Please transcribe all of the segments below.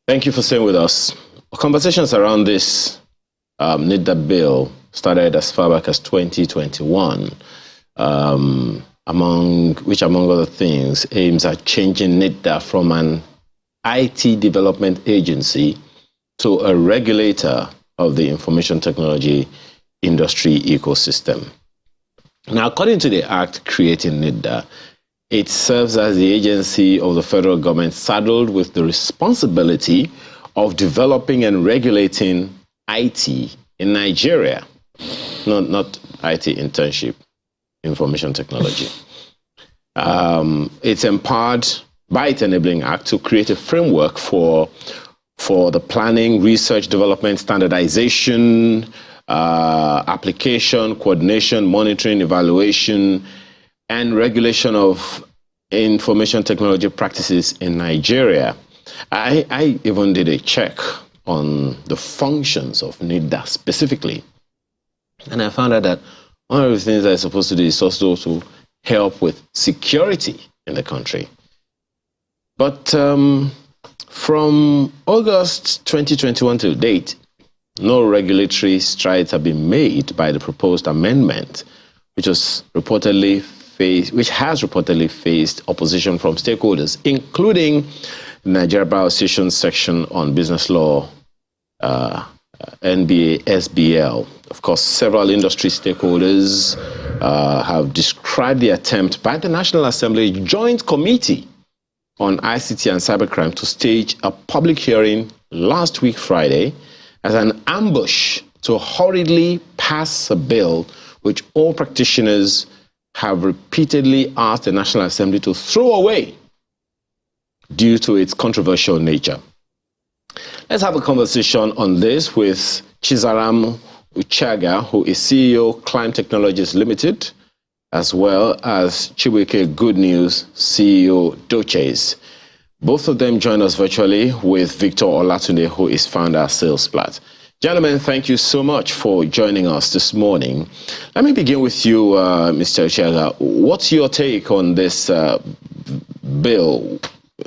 Thank you for staying with us. Conversations around this Nitda bill started as far back as 2021, which, among other things, aims at changing Nitda from an IT development agency to a regulator of the information technology industry ecosystem. Now, according to the act creating Nitda, it serves as the agency of the federal government saddled with the responsibility of developing and regulating IT in Nigeria. Not IT internship, information technology. It's empowered by its enabling act to create a framework for the planning, research, development, standardization, application, coordination, monitoring, evaluation, and regulation of information technology practices in Nigeria. I even did a check on the functions of Nitda specifically, and I found out that one of the things that it's supposed to do is also to help with security in the country. But from August 2021 to date, no regulatory strides have been made by the proposed amendment, which has reportedly faced opposition from stakeholders, including the Nigeria Bar Association section on business law, NBA, SBL. Of course, several industry stakeholders have described the attempt by the National Assembly Joint Committee on ICT and Cybercrime to stage a public hearing last week, Friday, as an ambush to hurriedly pass a bill which all practitioners have repeatedly asked the National Assembly to throw away due to its controversial nature. Let's have a conversation on this with Chizaram Uchaga, who is CEO, Climb Technologies Limited, as well as Chibuike Good News, CEO, Doches. Both of them join us virtually with Victor Olatunde, who is founder of SalesPlat. Gentlemen, thank you so much for joining us this morning. Let me begin with you, Mr. Uchaga. What's your take on this bill?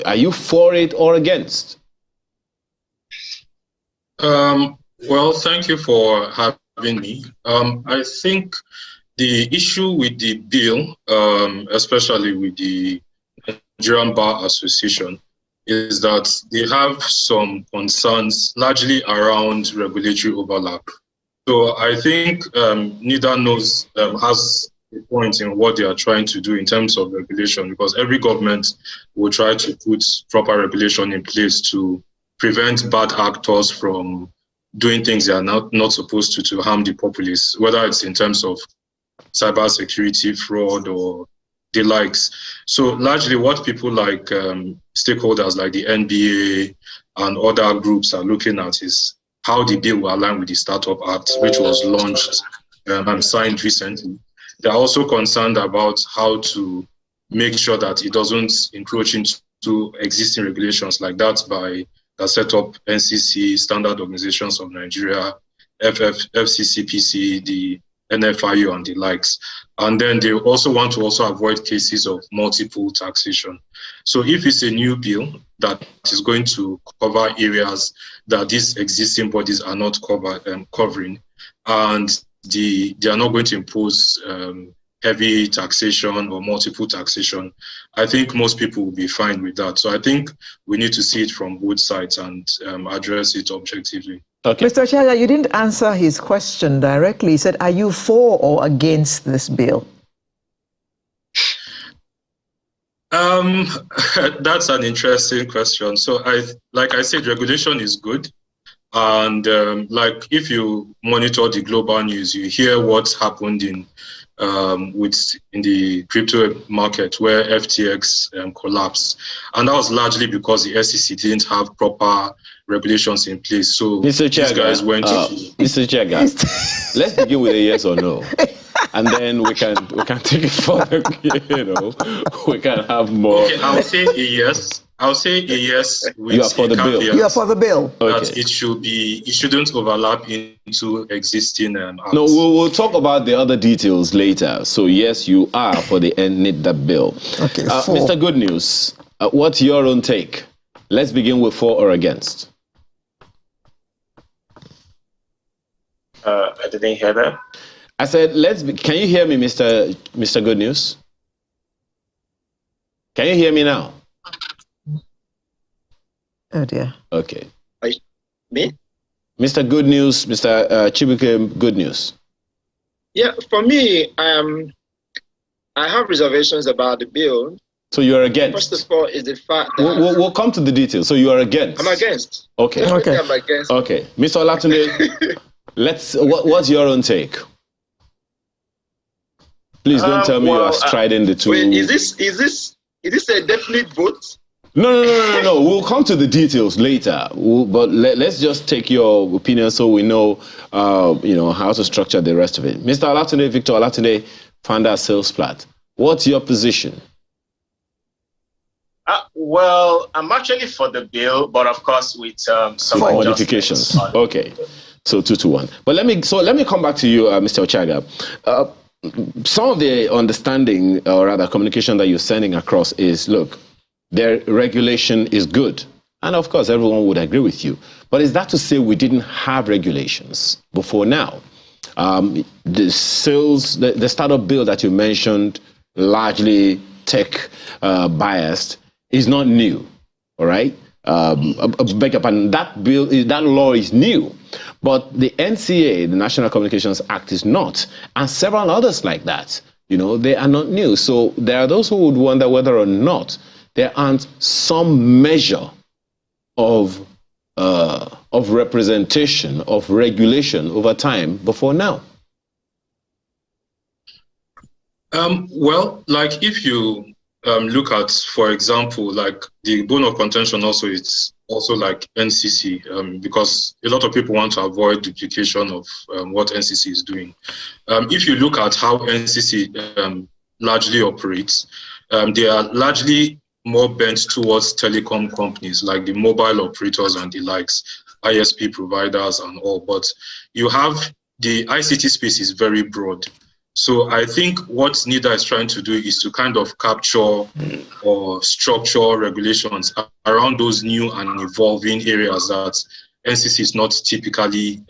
Are you for it or against? Well, thank you for having me. I think the issue with the bill, especially with the Nigerian Bar Association, is that they have some concerns largely around regulatory overlap. So I think Nitda knows, has a point in what they are trying to do in terms of regulation, because every government will try to put proper regulation in place to prevent bad actors from doing things they are not supposed to harm the populace, whether it's in terms of cybersecurity, fraud, or the likes. So largely what people like stakeholders like the NBA and other groups are looking at is how the bill will align with the Startup Act, which was launched and signed recently. They're also concerned about how to make sure that it doesn't encroach into existing regulations like that by the set up NCC, Standard Organizations of Nigeria, FCCPC, the NFIU and the likes. And then they also want to avoid cases of multiple taxation. So if it's a new bill that is going to cover areas that these existing bodies are not covering, and they are not going to impose heavy taxation or multiple taxation, I think most people will be fine with that. So I think we need to see it from both sides and address it objectively. Okay. Mr. Uchaga, you didn't answer his question directly. He said, are you for or against this bill? That's an interesting question. So like I said, regulation is good. And like if you monitor the global news, you hear what's happened in the crypto market where FTX collapsed, and that was largely because the SEC didn't have proper regulations in place. So Mr. Uchaga, these guys went to Mr. Uchaga, let's begin with a yes or no, and then we can take it further. We can have more. Okay, I'll say a yes. I'll say a yes. With you are for the bill. You are for the bill. That okay. It shouldn't overlap into existing acts. No, we'll talk about the other details later. So yes, you are for the Nitda bill. Okay. Mr. Good News, what's your own take? Let's begin with for or against. didn't hear that. I said, can you hear me, Mr. Good News? Can you hear me now? Oh dear. Okay. Me? Mr. Good News, Mr. Chibuike Good News. Yeah, for me, I have reservations about the bill. So you are against? First of all, is the fact that... We'll come to the details. So you are against? I'm against. Okay. Okay. I'm against. Okay. Mr. Olatunde, what's your own take? Please don't tell me you are striding the two. Wait, is this a definite vote? No. We'll come to the details later. But let's just take your opinion so we know, how to structure the rest of it. Mr. Olatunde, Victor Olatunde, founder Sales Plat. What's your position? Well, I'm actually for the bill, but of course with some modifications. Okay, so 2-1. But let me come back to you, Mr. Ochaga. Some of the understanding, or rather communication that you're sending across is, look, their regulation is good. And of course, everyone would agree with you. But is that to say we didn't have regulations before now? The startup bill that you mentioned, largely tech biased, is not new, all right? Beg your pardon, that law is new. But the NCA, the National Communications Act, is not. And several others like that, they are not new. So there are those who would wonder whether or not there aren't some measure of representation, of regulation over time before now. Well, like if you look at, for example, like the bone of contention also, it's also like NCC, because a lot of people want to avoid duplication of what NCC is doing. If you look at how NCC largely operates, they are largely more bent towards telecom companies like the mobile operators and the likes, ISP providers and all. But you have the ICT space is very broad. So I think what Nitda is trying to do is to kind of capture or structure regulations around those new and evolving areas that NCC is not typically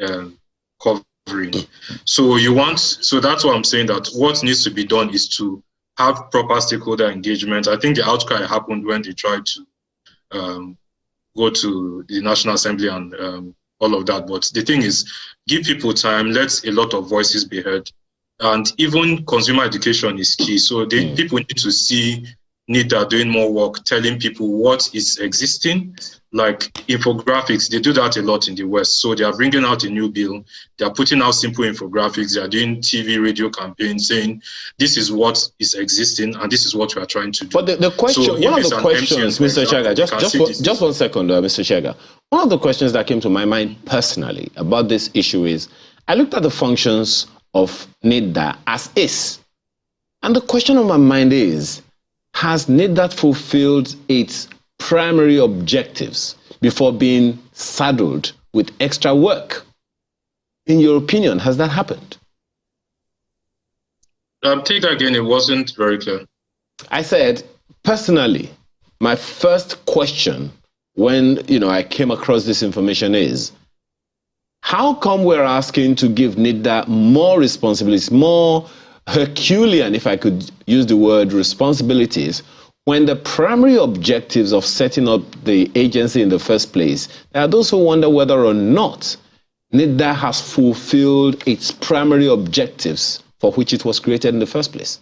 covering. So that's why I'm saying that what needs to be done is to have proper stakeholder engagement. I think the outcry happened when they tried to go to the National Assembly and all of that. But the thing is, give people time, let a lot of voices be heard. And even consumer education is key. So people need to see Nitda doing more work, telling people what is existing, like infographics. They do that a lot in the West. So they are bringing out a new bill. They are putting out simple infographics. They are doing TV, radio campaigns saying this is what is existing and this is what we are trying to do. But the question, so one of the questions, Mr. Chaga, just 1 second, Mr. Chaga. One of the questions that came to my mind personally about this issue is, I looked at the functions of Nitda as is. And the question on my mind is, has Nitda fulfilled its primary objectives before being saddled with extra work? In your opinion, has that happened? Take that again, it wasn't very clear. I said, personally, my first question when I came across this information is, how come we're asking to give Nitda more responsibilities, more Herculean, if I could use the word, responsibilities, when the primary objectives of setting up the agency in the first place, there are those who wonder whether or not Nitda has fulfilled its primary objectives for which it was created in the first place?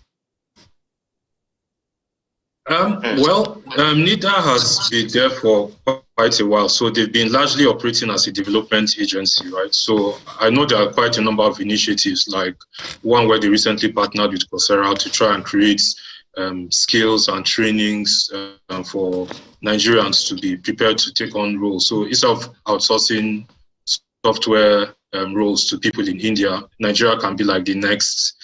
Nitda has been there for quite a while, so they've been largely operating as a development agency, right? So I know there are quite a number of initiatives, like one where they recently partnered with Coursera to try and create skills and trainings for Nigerians to be prepared to take on roles. So instead of outsourcing software roles to people in India, Nigeria can be like the next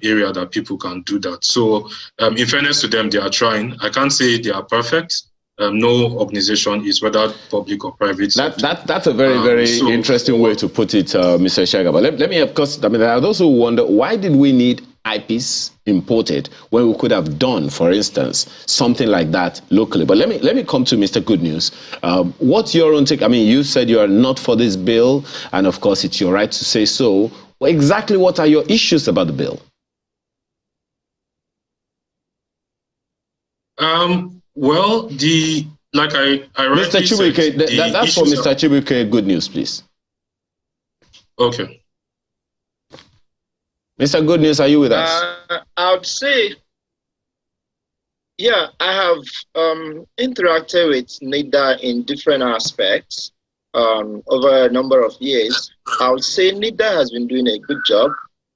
area that people can do that. So in fairness to them, they are trying. I can't say they are perfect. No organization is, whether public or private. That's a very, very interesting way to put it, Mr. Shaga. But let me, of course, there are those who wonder, why did we need IPs imported when we could have done, for instance, something like that locally? But let me come to Mr. Good News. What's your own take? I mean, you said you are not for this bill, and of course, it's your right to say so. exactly what are your issues about the bill? Well, like I Mr. Chibuike, that's for Mr. Chibuike. Good news, please. Okay. Mr. Good News, are you with us? I would say, yeah, I have interacted with Nitda in different aspects over a number of years. I would say Nitda has been doing a good job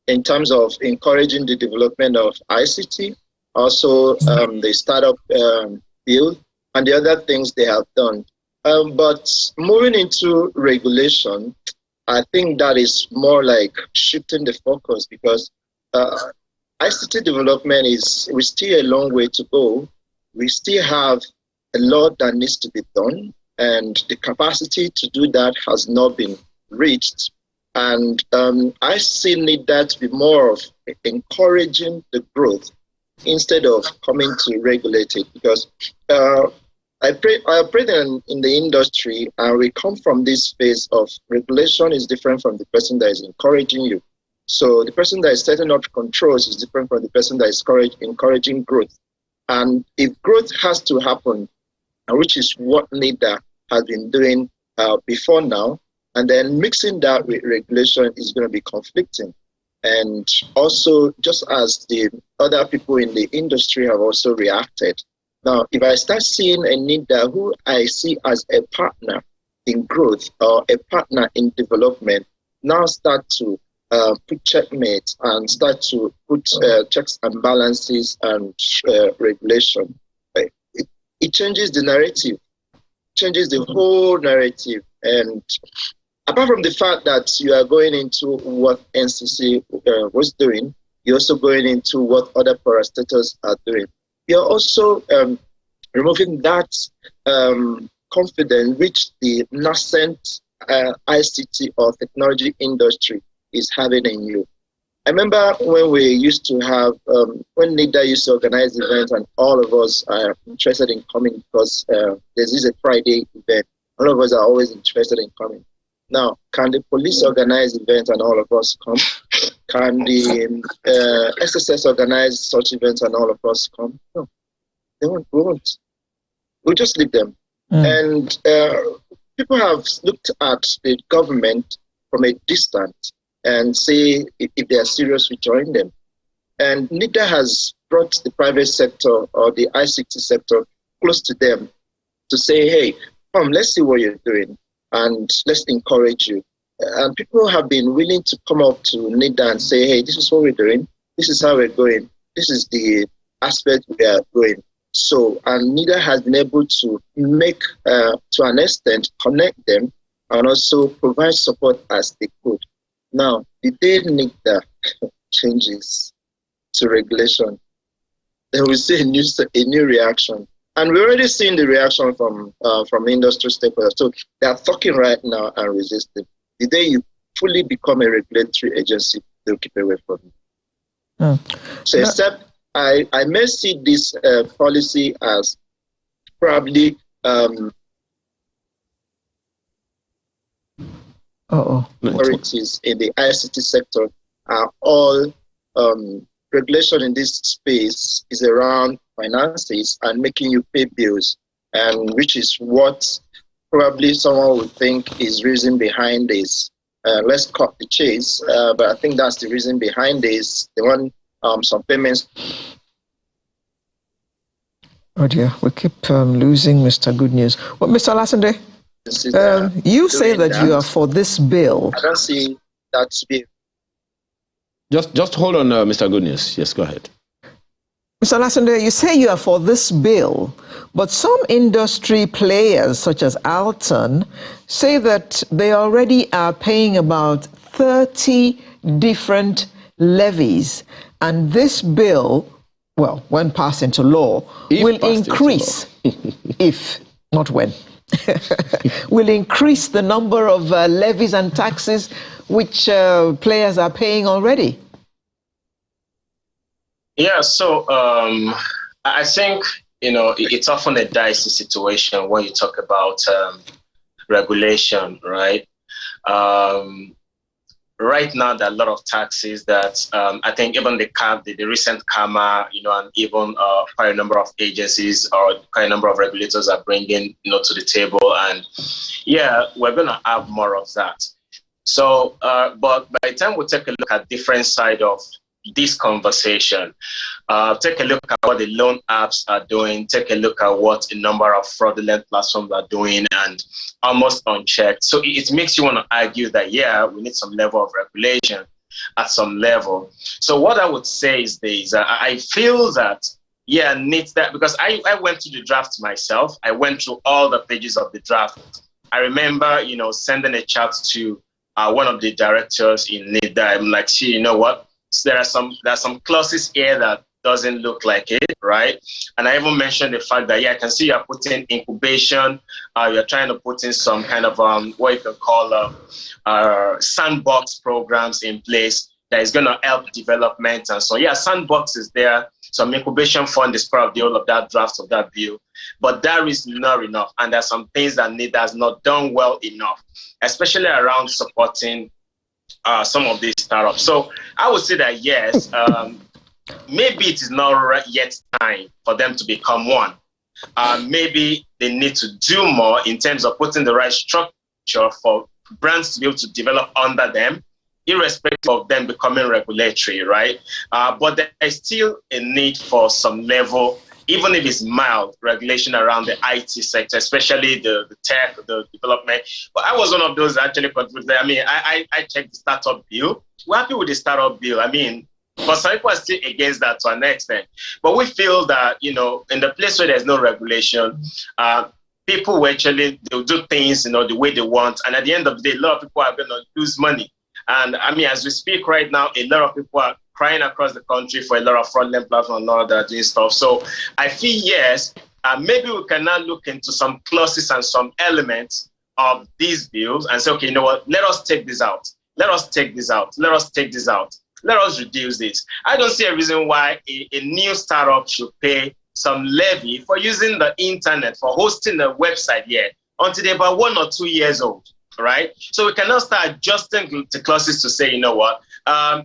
in terms of encouraging the development of ICT, also the startup bill, and the other things they have done. But moving into regulation, I think that is more like shifting the focus, because ICT development we still a long way to go. We still have a lot that needs to be done, and the capacity to do that has not been reached. And I still need that to be more of encouraging the growth instead of coming to regulate it, because I operate in the industry, and we come from this phase of regulation is different from the person that is encouraging you. So the person that is setting up controls is different from the person that is encouraging growth. And if growth has to happen, which is what Nitda has been doing before now, and then mixing that with regulation is going to be conflicting. And also, just as the other people in the industry have also reacted. Now, if I start seeing a Nitda who I see as a partner in growth or a partner in development, now start to put checkmates and start to put checks and balances and regulation, it changes the narrative, changes the whole narrative. And apart from the fact that you are going into what NCC was doing, you're also going into what other parastatals are doing. You're also removing that confidence which the nascent ICT or technology industry is having in you. I remember when we used to have, when Nitda used to organize events and all of us are interested in coming because this is a Friday event. All of us are always interested in coming. Now, can the police organize events and all of us come? Can the SSS organize such events and all of us come? No, they won't. We won't. We'll just leave them. And people have looked at the government from a distance and say if they are serious, we join them. And Nitda has brought the private sector or the ICT sector close to them to say, hey, come, let's see what you're doing and let's encourage you. And people have been willing to come up to Nitda and say, hey, this is what we're doing. This is how we're going. This is the aspect we are going. So, and Nitda has been able to make, to an extent, connect them and also provide support as they could. Now, the day Nitda changes to regulation, then we see a new reaction. And we're already seeing the reaction from industry stakeholders. So they are talking right now and resisting. The day you fully become a regulatory agency, they'll keep away from you. So except I may see this policy as probably authorities in the ICT sector are all regulation in this space is around finances and making you pay bills, and which is what probably someone would think is reason behind this. Let's cut the chase, but I think that's the reason behind this. They want some payments. Oh dear, we keep losing Mr. Good News. Well, Mr. Lasande, you say that you are for this bill. I don't see that to be. Just hold on, Mr. Good News. Yes, go ahead. Mr. Lasande, you say you are for this bill, but some industry players, such as Alton, say that they already are paying about 30 different levies, and this bill, well, when passed into law, will increase, if not when, will increase the number of levies and taxes which players are paying already. Yeah, so I think, it's often a dicey situation when you talk about regulation, right? right now there are a lot of taxes that I think even the recent Karma, and even quite a number of agencies or quite a number of regulators are bringing, to the table. And yeah, we're going to have more of that. So, but by the time we take a look at different side of this conversation, take a look at what the loan apps are doing, take a look at what a number of fraudulent platforms are doing, and almost unchecked. So it makes you want to argue that, yeah, we need some level of regulation at some level. So what I would say is this, I feel that, yeah, needs that, because I went to the draft myself. I went through all the pages of the draft. I remember, sending a chat to one of the directors in Nitda. I'm like, see, you know what? So there are some clauses here that doesn't look like it, right? And I even mentioned the fact that, yeah, I can see you're putting incubation, you're trying to put in some kind of what you can call sandbox programs in place that is going to help development. And so, yeah, sandbox is there. Some incubation fund is part of the whole of that draft of that bill, but that is not enough. And there's some things that Nitda has not done well enough, especially around supporting some of these startups. So I would say that, yes, maybe it is not yet time for them to become one. Maybe they need to do more in terms of putting the right structure for brands to be able to develop under them, irrespective of them becoming regulatory, right? But there is still a need for some level, even if it's mild, regulation around the IT sector, especially the tech, the development. But I was one of those actually confused. I mean, I checked the startup bill. We're happy with the startup bill. I mean, but some people are still against that to an extent. But we feel that, in the place where there's no regulation, people will actually, they'll do things, the way they want. And at the end of the day, a lot of people are going to lose money. And I mean, as we speak right now, a lot of people are crying across the country for a lot of fraudulent platforms and all that are doing stuff. So I feel, yes, maybe we can now look into some clauses and some elements of these bills and say, okay, you know what, let us take this out. Let us take this out. Let us take this out. Let us reduce this. I don't see a reason why a new startup should pay some levy for using the internet, for hosting a website here until they're about 1 or 2 years old, right? So we cannot start adjusting the clauses to say, you know what,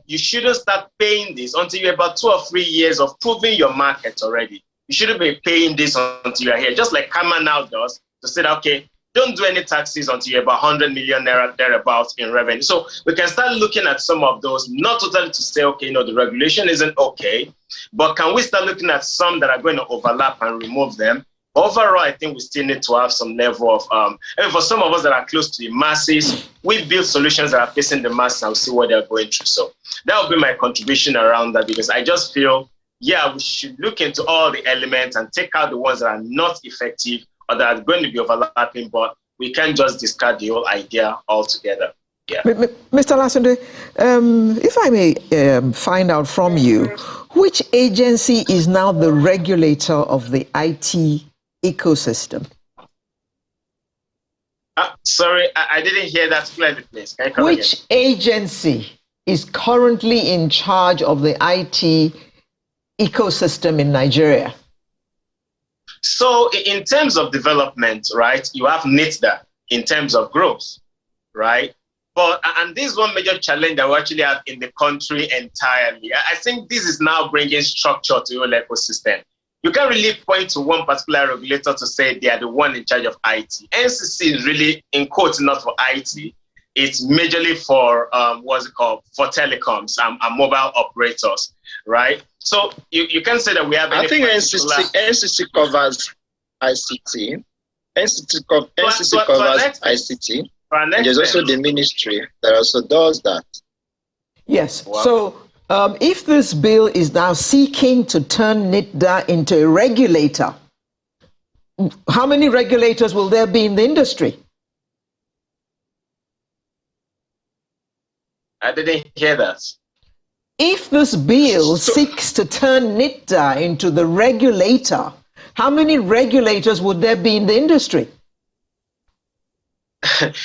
you shouldn't start paying this until you're about 2 or 3 years of proving your market already. You shouldn't be paying this until you're here, just like Kama now does, to say that, okay, don't do any taxes until you're about 100 million naira thereabouts in revenue. So we can start looking at some of those, not totally to say, okay, the regulation isn't okay, but can we start looking at some that are going to overlap and remove them? Overall, I think we still need to have some level of, and for some of us that are close to the masses, we build solutions that are facing the masses and see what they're going through. So that would be my contribution around that, because I just feel, yeah, we should look into all the elements and take out the ones that are not effective or that are going to be overlapping, but we can't just discard the whole idea altogether. Yeah. Mr. Lasunde, if I may find out from you, which agency is now the regulator of the IT ecosystem? Sorry, I didn't hear that clearly, please. Can you come Which again? agency is currently in charge of the IT ecosystem in Nigeria? So in terms of development, right, you have Nitda in terms of growth, right? But, and this is one major challenge that we actually have in the country entirely. I think this is now bringing structure to your ecosystem. You can't really point to one particular regulator to say they are the one in charge of IT. NCC is really, in quotes, not for IT. It's majorly for, what's it called, for telecoms and mobile operators, right? So you can say that we have. I think NCC covers ICT. NCC covers ICT. And there's also the ministry that also does that. Yes. Wow. So if this bill is now seeking to turn Nitda into a regulator, how many regulators will there be in the industry? I didn't hear that. If this bill seeks to turn Nitda into the regulator, how many regulators would there be in the industry?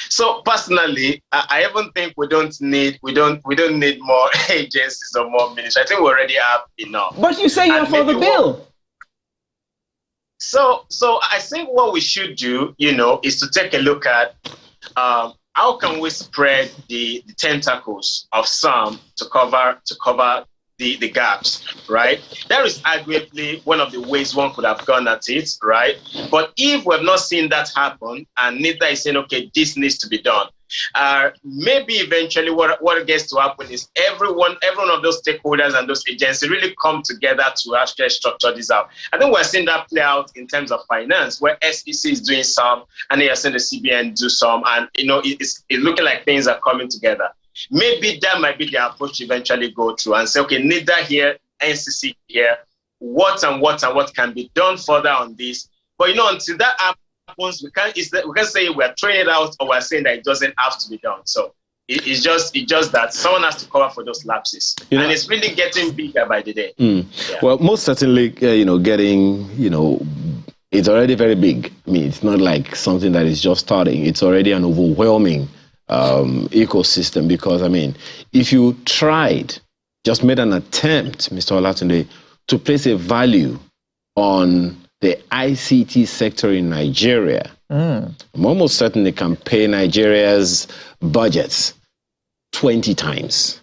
So personally, I even think we don't need more agencies or more ministries. I think we already have enough. But you say you're for the bill. So I think what we should do, is to take a look at how can we spread the tentacles of some to cover the gaps, right? That is arguably one of the ways one could have gone at it, right? But if we have not seen that happen, and Nitda is saying, okay, this needs to be done, maybe eventually what gets to happen is every one of those stakeholders and those agencies really come together to actually structure this out. I think we're seeing that play out in terms of finance, where SEC is doing some, and then you're seeing the CBN do some, and it's looking like things are coming together. Maybe that might be the approach to eventually go through and say, okay, Nitda here, NCC here, what can be done further on this. But until that happens, we can't say we're throwing it out, or we're saying that it doesn't have to be done. So it's just that someone has to cover for those lapses, and it's really getting bigger by the day. Yeah. Well, most certainly, it's already very big. I mean, it's not like something that is just starting. It's already an overwhelming ecosystem, because I mean, if you just made an attempt, Mr. Olatunde, to place a value on the ICT sector in Nigeria, I'm almost certain it can pay Nigeria's budgets 20 times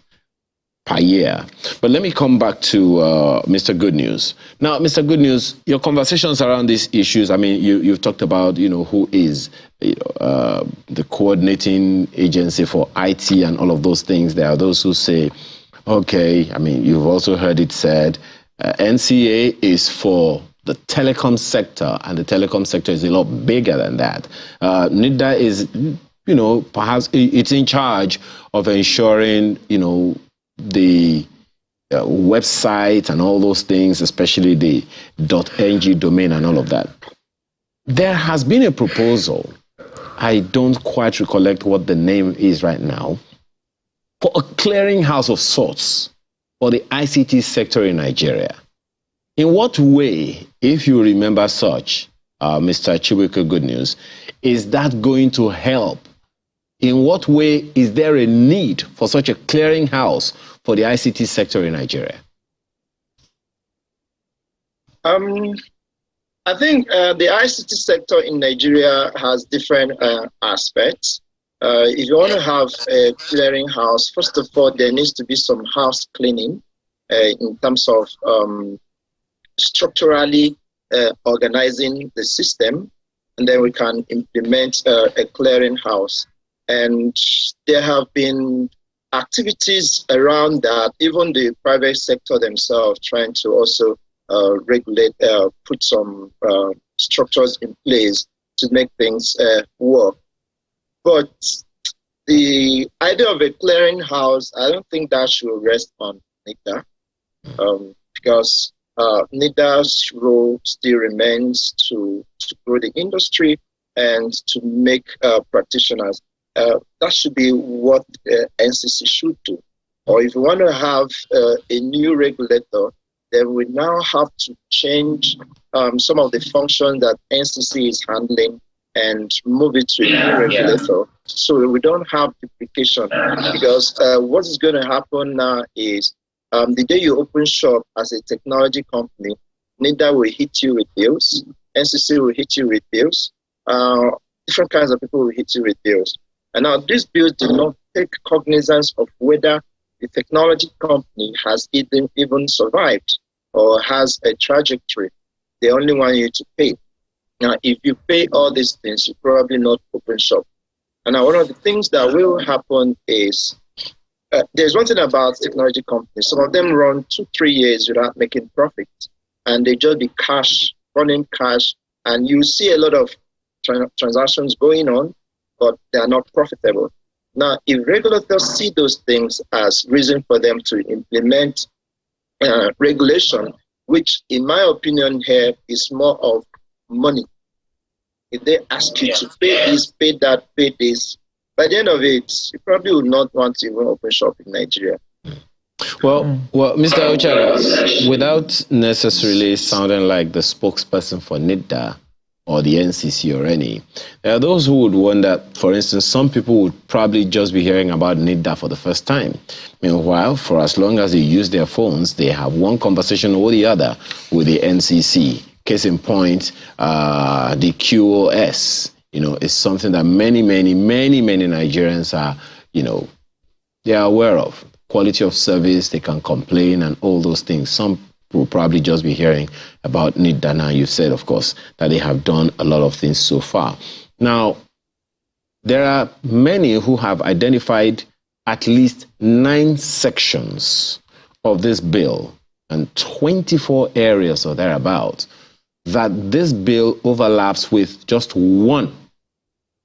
per year. But let me come back to Mr. Good News. Now, Mr. Good News, your conversations around these issues, I mean, you've talked about, who is the coordinating agency for IT and all of those things. There are those who say, okay, I mean, you've also heard it said, NCA is for the telecom sector, and the telecom sector is a lot bigger than that. Nitda is, perhaps it's in charge of ensuring, the website and all those things, especially the .ng domain and all of that. There has been a proposal, I don't quite recollect what the name is right now, for a clearinghouse of sorts for the ICT sector in Nigeria. In what way, if you remember such, Mr. Chibuike Good News, is that going to help? In what way is there a need for such a clearinghouse for the ICT sector in Nigeria? I think the ICT sector in Nigeria has different aspects. If you want to have a clearinghouse, first of all, there needs to be some house cleaning in terms of structurally organizing the system, and then we can implement a clearinghouse. And there have been activities around that, even the private sector themselves trying to also regulate, put some structures in place to make things work. But the idea of a clearinghouse, I don't think that should rest on Nitda, because Nitda's role still remains to grow the industry and to make practitioners. That should be what NCC should do. Or if you want to have a new regulator, then we now have to change some of the functions that NCC is handling and move it to a new regulator, so we don't have duplication. Because what is going to happen now is the day you open shop as a technology company, Nitda will hit you with bills, NCC will hit you with bills, different kinds of people will hit you with bills. And now these bills do not take cognizance of whether the technology company has even survived or has a trajectory. They only want you to pay. Now, if you pay all these things, you probably not open shop. And now one of the things that will happen is, there's one thing about technology companies. Some of them run 2-3 years without making profit, and they just be running cash, and you see a lot of transactions going on, but they are not profitable. Now, if regulators see those things as reason for them to implement regulation, which in my opinion here is more of money. If they ask you to pay this, pay that, pay this, by the end of it, you probably would not want to even open shop in Nigeria. Well, Mr. Ochara, without necessarily sounding like the spokesperson for Nitda or the NCC or any, there are those who would wonder, for instance, some people would probably just be hearing about Nitda for the first time. Meanwhile, for as long as they use their phones, they have one conversation or the other with the NCC. Case in point, the QoS is something that many Nigerians are, they are aware of. Quality of service, they can complain and all those things. Some will probably just be hearing about Nitda now. You said, of course, that they have done a lot of things so far. Now, there are many who have identified at least 9 sections of this bill and 24 areas or thereabouts that this bill overlaps with just one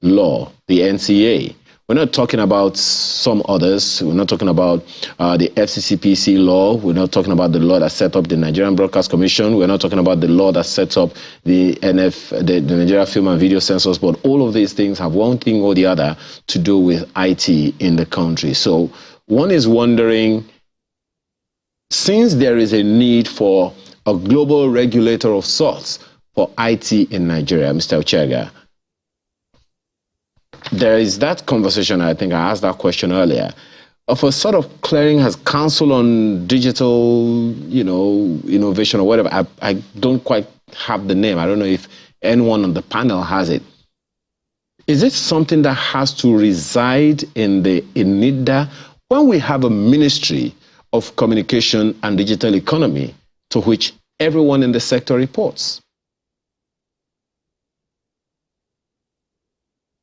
law, the NCA. We're not talking about some others. We're not talking about the FCCPC law. We're not talking about the law that set up the Nigerian Broadcast Commission. We're not talking about the law that sets up the the Nigeria Film and Video Censors Board. All of these things have one thing or the other to do with IT in the country. So one is wondering, since there is a need for a global regulator of sorts for IT in Nigeria, Mr. Ochega, there is that conversation. I think I asked that question earlier, of a sort of clearinghouse council on digital, innovation or whatever. I don't quite have the name. I don't know if anyone on the panel has it. Is it something that has to reside in Nitda when we have a Ministry of Communication and Digital Economy to which everyone in the sector reports?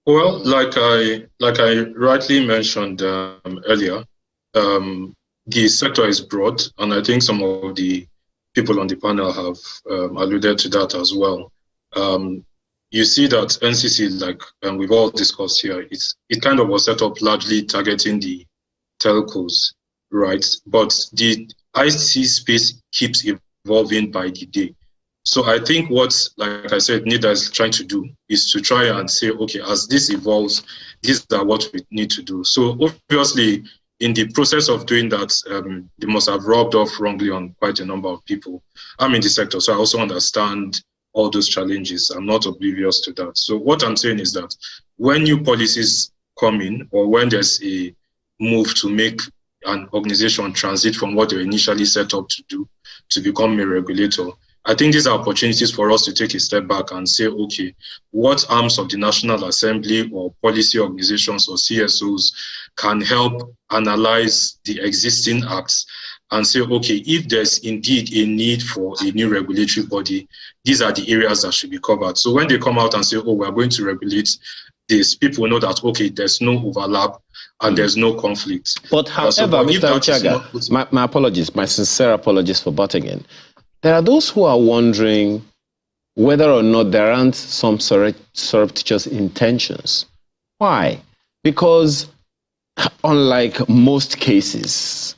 Well, like I rightly mentioned earlier, the sector is broad, and I think some of the people on the panel have alluded to that as well. You see that NCC, like we've all discussed here, it kind of was set up largely targeting the telcos, right? But the IC space keeps evolving by the day. So I think what, like I said, Nitda is trying to do is to try and say, okay, as this evolves, these are what we need to do. So obviously, in the process of doing that, they must have rubbed off wrongly on quite a number of people. I'm in the sector, so I also understand all those challenges. I'm not oblivious to that. So what I'm saying is that when new policies come in, or when there's a move to make an organization transit from what they initially set up to do to become a regulator, I think these are opportunities for us to take a step back and say, okay, what arms of the National Assembly or policy organizations or CSOs can help analyze the existing acts and say, okay, if there's indeed a need for a new regulatory body, these are the areas that should be covered. So when they come out and say, oh, we're going to regulate this, people know that, okay, there's no overlap and there's no conflict. But however, Mr. Ochega, my apologies, my sincere apologies for butting in. There are those who are wondering whether or not there aren't some surreptitious intentions. Why? Because unlike most cases,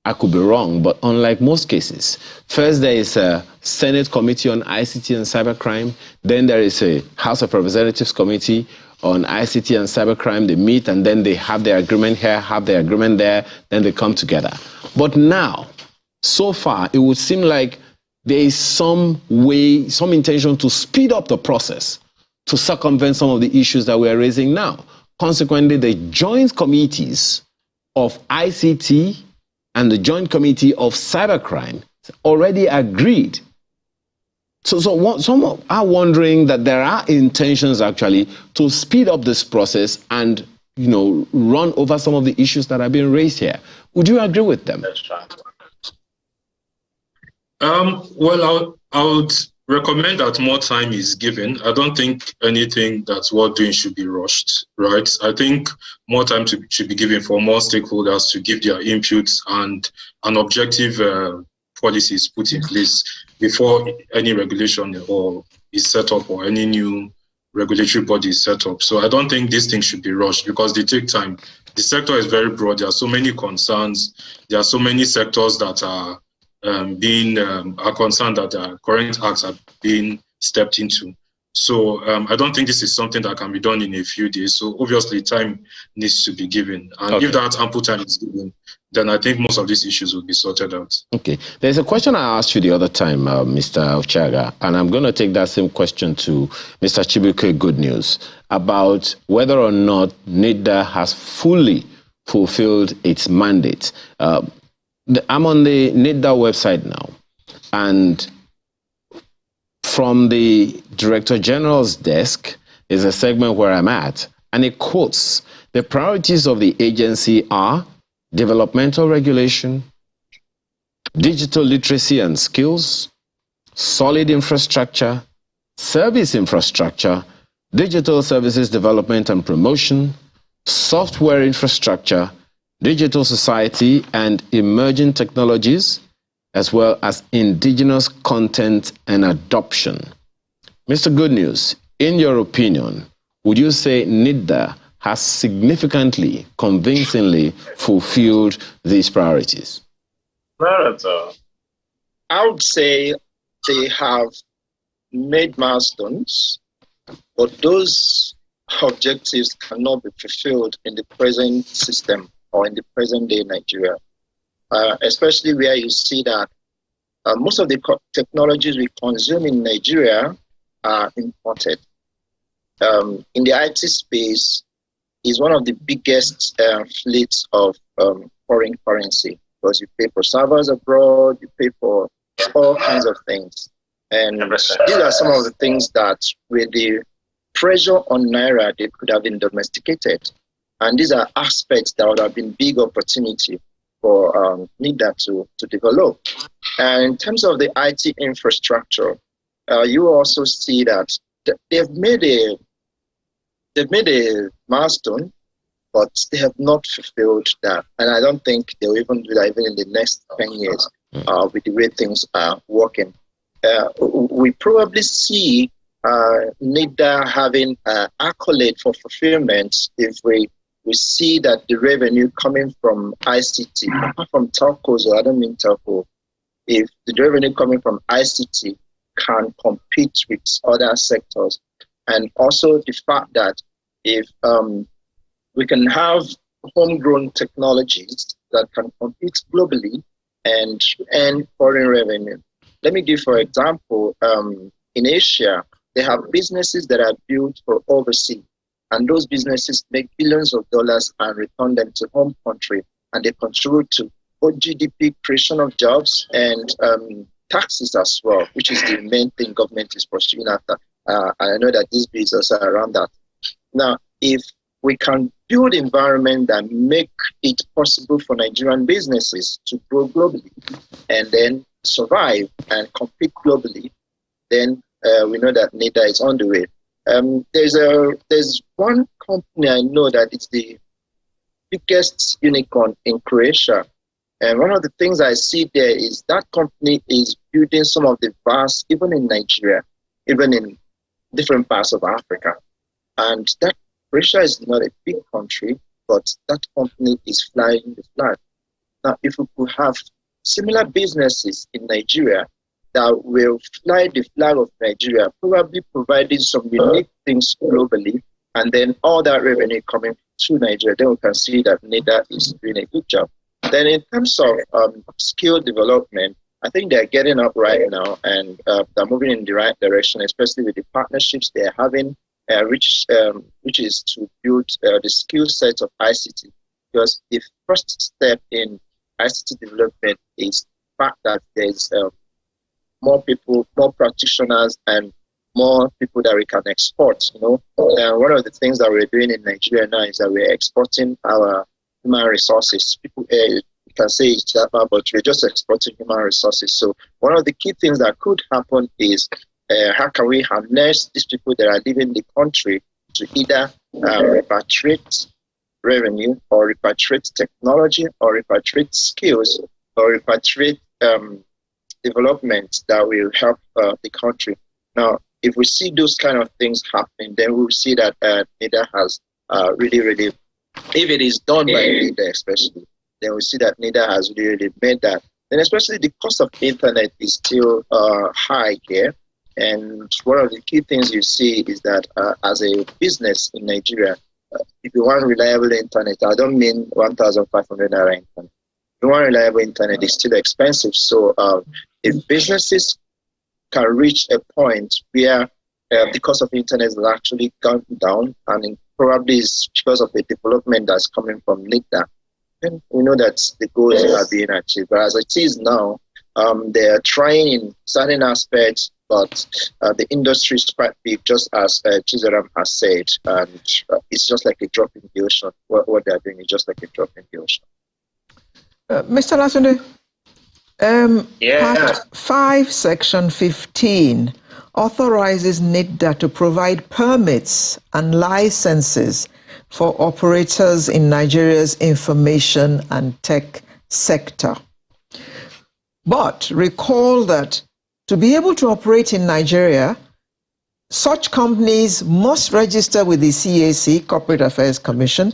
I could be wrong, but unlike most cases, first there is a Senate Committee on ICT and Cybercrime, then there is a House of Representatives Committee on ICT and Cybercrime. They meet and then they have their agreement here, have their agreement there, then they come together. But now, so far, it would seem like there is some way, some intention to speed up the process to circumvent some of the issues that we are raising now. Consequently, the joint committees of ICT and the joint committee of cybercrime already agreed. So some are wondering that there are intentions actually to speed up this process and, run over some of the issues that are being raised here. Would you agree with them? That's right. Well, I would recommend that more time is given. I don't think anything that we're doing should be rushed, right? I think more time should be given for more stakeholders to give their inputs and an objective policies put in place before any regulation or is set up or any new regulatory body is set up. So I don't think these things should be rushed because they take time. The sector is very broad. There are so many concerns. There are so many sectors that are concerned that current acts are being stepped into. So I don't think this is something that can be done in a few days. So obviously time needs to be given. And if that ample time is given, then I think most of these issues will be sorted out. Okay. There's a question I asked you the other time, Mr. Ochega, and I'm going to take that same question to Mr. Chibuike Good News about whether or not Nitda has fully fulfilled its mandate. I'm on the Nitda website now, and from the Director General's desk, is a segment where I'm at, and it quotes, the priorities of the agency are developmental regulation, digital literacy and skills, solid infrastructure, service infrastructure, digital services development and promotion, software infrastructure, digital society and emerging technologies, as well as indigenous content and adoption. Mr. Good News, in your opinion, would you say Nitda has significantly, convincingly fulfilled these priorities? Not at all. I would say they have made milestones, but those objectives cannot be fulfilled in the present system or in the present day Nigeria, especially where you see that most of the technologies we consume in Nigeria are imported. In the IT space, is one of the biggest fleets of foreign currency, because you pay for servers abroad, you pay for all kinds of things. And these are some of the things that with the pressure on Naira, they could have been domesticated. And these are aspects that would have been big opportunity for Nitda to develop. And in terms of the IT infrastructure, you also see that they've made a milestone, but they have not fulfilled that. And I don't think they'll even do that even in the next 10 years with the way things are working. We probably see Nitda having accolade for fulfillment if we see that the revenue coming from ICT, apart from telcos, or I don't mean telco, if the revenue coming from ICT can compete with other sectors, and also the fact that if we can have homegrown technologies that can compete globally and foreign revenue. Let me give, for example, in Asia, they have businesses that are built for overseas, and those businesses make billions of dollars and return them to home country, and they contribute to both GDP, creation of jobs, and taxes as well, which is the main thing government is pursuing after. I know that these bills also are around that. Now, if we can build environment that make it possible for Nigerian businesses to grow globally and then survive and compete globally, then we know that Nitda is on the way. There's one company I know that is the biggest unicorn in Croatia. And one of the things I see there is that company is building some of the vast, even in Nigeria, even in different parts of Africa. And that Croatia is not a big country, but that company is flying the flag. Now, if we could have similar businesses in Nigeria that will fly the flag of Nigeria, probably providing some unique things globally, and then all that revenue coming to Nigeria, then we can see that Nitda is doing a good job. Then in terms of skill development, I think they're getting up right now, and they're moving in the right direction, especially with the partnerships they're having, which is to build the skill set of ICT. Because the first step in ICT development is the fact that there's more people, more practitioners, and more people that we can export. One of the things that we're doing in Nigeria now is that we're exporting our human resources. People can say it's that, but we're just exporting human resources. So one of the key things that could happen is how can we harness these people that are leaving the country to either repatriate revenue, or repatriate technology, or repatriate skills, or repatriate development that will help the country. Now, if we see those kind of things happening, then we'll see that Nitda has really, if it is done by Nitda especially, then we see that Nitda has really made that. And especially the cost of internet is still high here. And one of the key things you see is that as a business in Nigeria, if you want reliable internet, I don't mean 1,500 naira internet. If you want reliable internet, it's still expensive. So if businesses can reach a point where the cost of internet has actually gone down, and it probably is because of the development that's coming from Nitda, then we know that the goals are being achieved. But as it is now, they are trying in certain aspects but the industry is quite big, just as Chizaram has said, and it's just like a drop in the ocean. What they're doing is just like a drop in the ocean. Mr. Lasunde, Part 5, Section 15 authorizes Nitda to provide permits and licenses for operators in Nigeria's information and tech sector. But recall that to be able to operate in Nigeria, such companies must register with the CAC, Corporate Affairs Commission,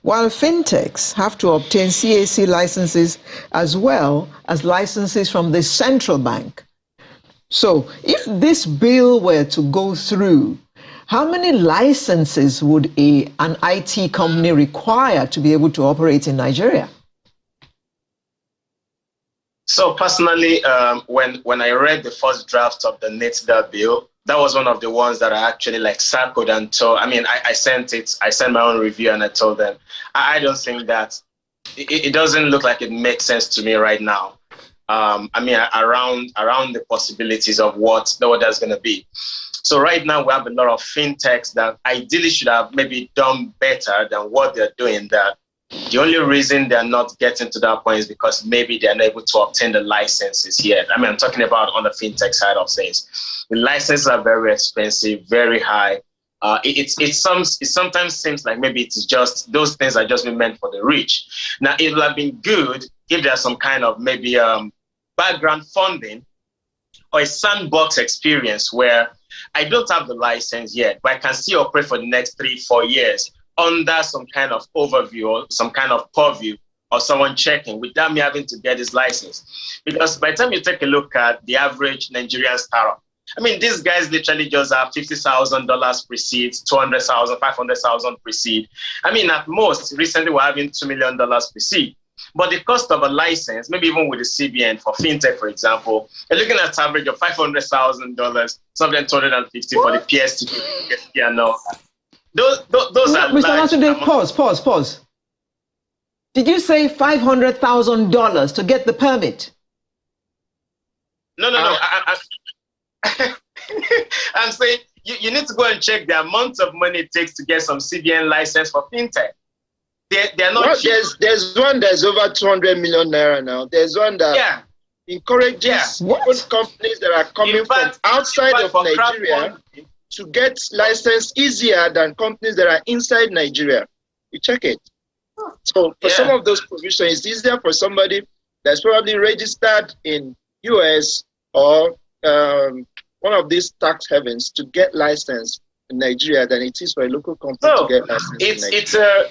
while fintechs have to obtain CAC licenses as well as licenses from the central bank. So if this bill were to go through, how many licenses would an IT company require to be able to operate in Nigeria? So personally, when I read the first draft of the Nitda bill, that was one of the ones that I actually circled and told. I mean, I sent my own review and I told them, I don't think that it doesn't look like it makes sense to me right now. I mean, around the possibilities of what that's going to be. So right now we have a lot of fintechs that ideally should have maybe done better than what they're doing. That the only reason they're not getting to that point is because maybe they're not able to obtain the licenses yet. I mean, I'm talking about on the fintech side of things. The licenses are very expensive, very high. It sometimes seems like maybe it's just those things are just meant for the rich. Now, it would have been good if there's some kind of maybe background funding or a sandbox experience where I don't have the license yet, but I can still operate for the next 3-4 years under some kind of overview or some kind of purview or someone checking without me having to get this license. Because by the time you take a look at the average Nigerian startup, I mean, these guys literally just have $50,000 pre-seed, $200,000, $500,000 pre-seed. I mean, at most, recently we're having $2 million pre-seed. But the cost of a license, maybe even with the CBN for fintech, for example, you're looking at an average of $500,000, something $250 for the PST, and all. Those are Mr. Latunde, pause. Did you say $500,000 to get the permit? No. I'm saying you need to go and check the amount of money it takes to get some CBN license for fintech. They're not. Well, there's one that's over 200 million naira now. There's one that encourages companies that are coming from outside of Nigeria to get licensed easier than companies that are inside Nigeria. You check it. So for some of those provisions, it's easier for somebody that's probably registered in US or one of these tax havens to get licensed in Nigeria than it is for a local company to get licensed in Nigeria.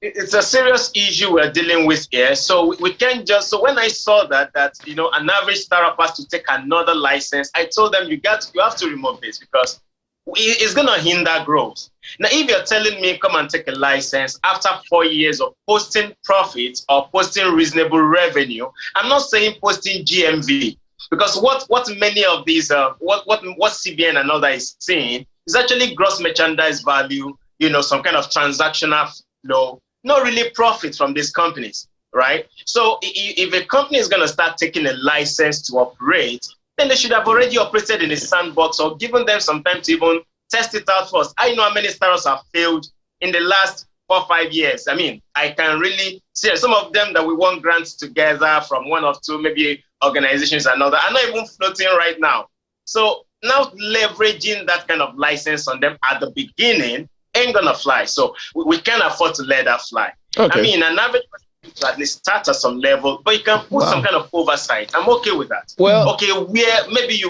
It's a serious issue we're dealing with here. So we can't just. So when I saw that an average startup has to take another license, I told them you have to remove this because it's going to hinder growth. Now, if you're telling me come and take a license after 4 years of posting profits or posting reasonable revenue, I'm not saying posting GMV, because what many of these what CBN and all that is saying is actually gross merchandise value, some kind of transactional flow, not really profit from these companies, right? So if a company is going to start taking a license to operate, then they should have already operated in a sandbox or given them some time to even test it out first. I know how many startups have failed in the last 4 or 5 years. I mean, I can really see some of them that we won grants together from one or two, maybe organizations and other, are not even floating right now. So now leveraging that kind of license on them at the beginning ain't gonna fly. So we can't afford to let that fly. Okay. I mean, an average person to at least start at some level, but you can put some kind of oversight. I'm okay with that. Well, okay, where maybe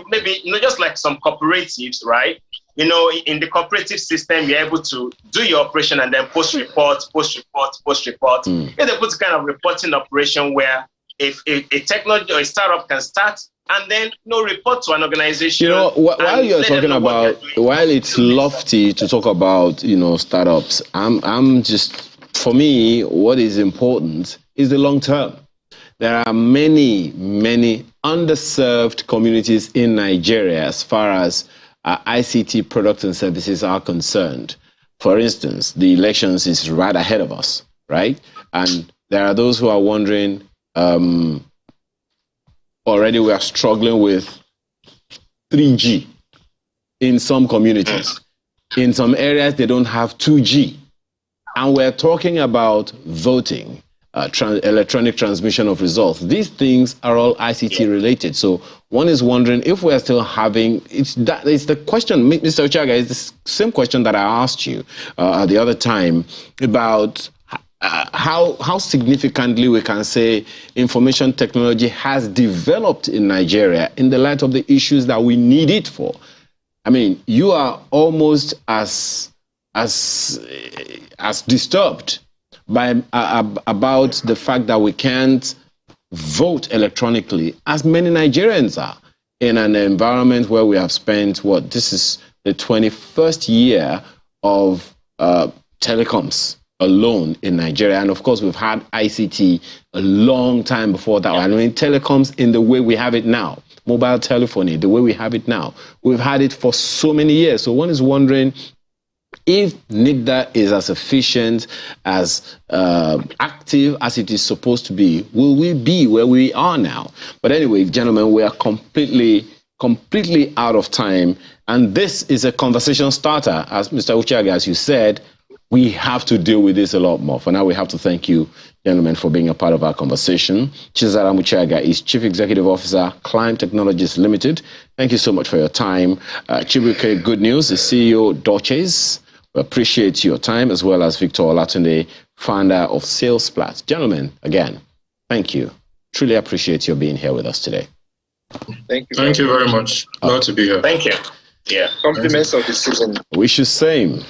just like some cooperatives, right? In the cooperative system, you're able to do your operation and then post report. If they put a kind of reporting operation where if a technology or a startup can start and then report to an organization. While you're talking about, while it's lofty to talk about, startups, I'm just, for me, what is important is the long term. There are many underserved communities in Nigeria as far as ICT products and services are concerned. For instance, the elections is right ahead of us, right? And there are those who are wondering, already we are struggling with 3G in some communities. In some areas, they don't have 2G. And we're talking about voting, electronic transmission of results. These things are all ICT related. So one is wondering if we're still having, it's the question, Mr. Ochaga, it's the same question that I asked you the other time about how significantly we can say information technology has developed in Nigeria in the light of the issues that we need it for. I mean, you are almost as disturbed by about the fact that we can't vote electronically as many Nigerians are in an environment where we have spent this is the 21st year of telecoms alone in Nigeria. And of course, we've had ICT a long time before that. I mean, telecoms in the way we have it now, mobile telephony, the way we have it now, we've had it for so many years. So one is wondering if Nitda is as efficient, as active as it is supposed to be, will we be where we are now? But anyway, gentlemen, we are completely out of time. And this is a conversation starter. As Mr. Ochaga, as you said, we have to deal with this a lot more. For now, we have to thank you, gentlemen, for being a part of our conversation. Chizara Muchaga is Chief Executive Officer, Climb Technologies Limited. Thank you so much for your time. Chibuke Good News, the CEO, Dolces. We appreciate your time, as well as Victor Olatunde, founder of SalesPlat. Gentlemen, again, thank you. Truly appreciate your being here with us today. Thank you. Thank you very much. Glad to be here. Thank you. Yeah. Compliments of the season. Wish you same.